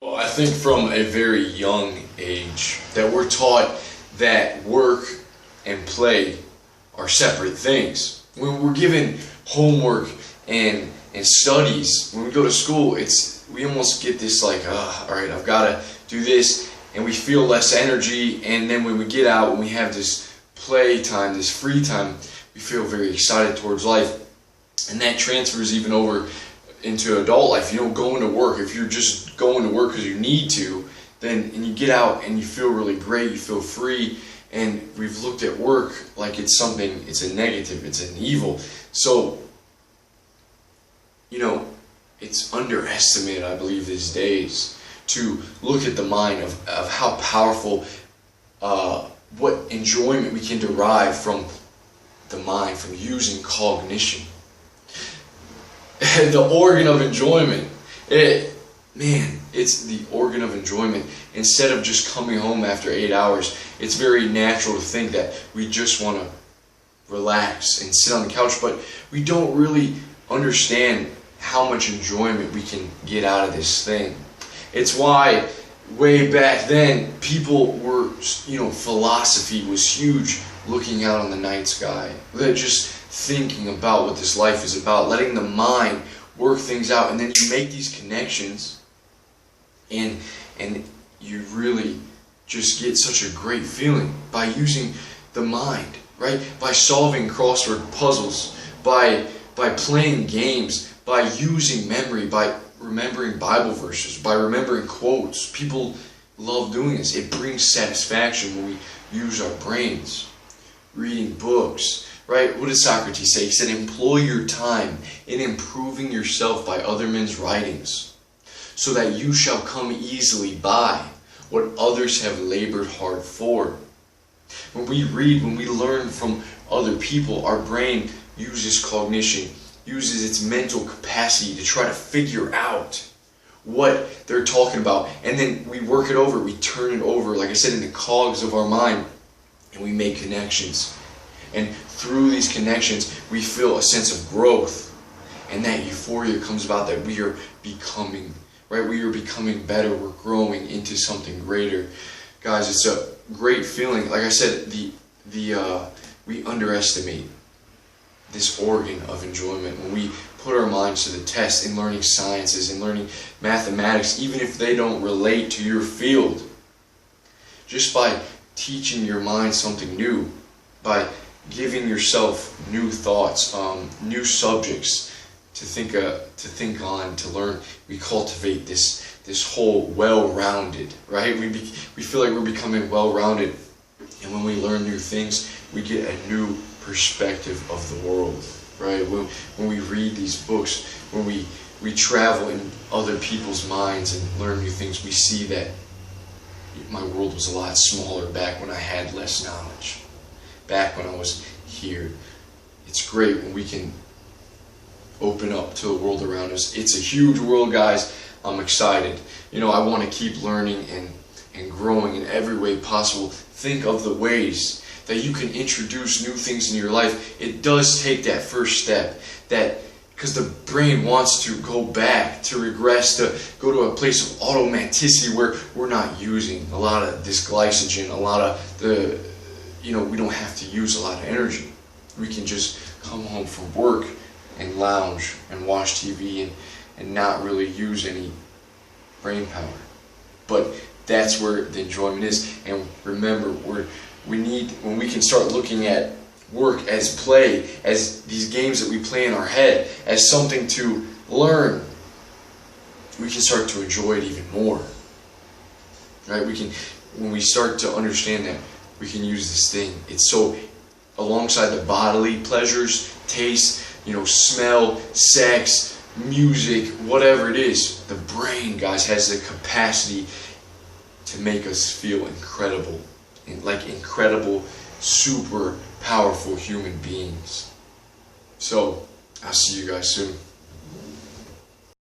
Well, I think from a very young age that we're taught that work and play are separate things. When we're given homework and studies, when we go to school, we almost get this like, all right, I've got to do this, and we feel less energy. And then when we get out, when we have this play time, this free time, we feel very excited towards life, and that transfers even over into adult life. You know, going to work, if you're just going to work because you need to, then and you get out and you feel really great, you feel free, and we've looked at work like it's something, it's a negative, it's an evil. So, you know, it's underestimated, I believe, these days to look at the mind of how powerful, what enjoyment we can derive from the mind, from using cognition. The organ of enjoyment. It's the organ of enjoyment. Instead of just coming home after 8 hours, it's very natural to think that we just want to relax and sit on the couch, but we don't really understand how much enjoyment we can get out of this thing. It's why way back then people were, philosophy was huge, looking out on the night sky. They're just thinking about what this life is about, letting the mind work things out, and then you make these connections, and you really just get such a great feeling by using the mind, right? By solving crossword puzzles, by playing games, by using memory, by remembering Bible verses, by remembering quotes. People love doing this. It brings satisfaction when we use our brains. Reading books, right? What did Socrates say? He said, employ your time in improving yourself by other men's writings, so that you shall come easily by what others have labored hard for. When we read, when we learn from other people, our brain uses cognition, uses its mental capacity to try to figure out what they're talking about. And then we work it over, we turn it over, like I said, in the cogs of our mind, and we make connections. And through these connections, we feel a sense of growth. And that euphoria comes about, that we are becoming, right? We are becoming better. We're growing into something greater. Guys, it's a great feeling. Like I said, we underestimate this organ of enjoyment when we put our minds to the test in learning sciences and learning mathematics, even if they don't relate to your field. Just by teaching your mind something new, by giving yourself new thoughts, new subjects to think on, to learn, we cultivate this whole well-rounded, right? We feel like we're becoming well-rounded, and when we learn new things, we get a new perspective of the world, right? When we read these books, when we travel in other people's minds and learn new things, we see that my world was a lot smaller back when I had less knowledge, back when I was here. It's great when we can open up to the world around us. It's a huge world, guys. I'm excited. I want to keep learning and growing in every way possible. Think of the ways that you can introduce new things in your life. It does take that first step, because the brain wants to go back, to regress, to go to a place of automaticity where we're not using a lot of this glycogen, a lot of we don't have to use a lot of energy. We can just come home from work and lounge and watch TV and not really use any brain power. But that's where the enjoyment is. And remember, when we can start looking at work as play, as these games that we play in our head, as something to learn, we can start to enjoy it even more. Right? When we start to understand that we can use this thing, it's so, alongside the bodily pleasures, taste, smell, sex, music, whatever it is, the brain, guys, has the capacity to make us feel incredible, like incredible, super powerful human beings. So, I'll see you guys soon.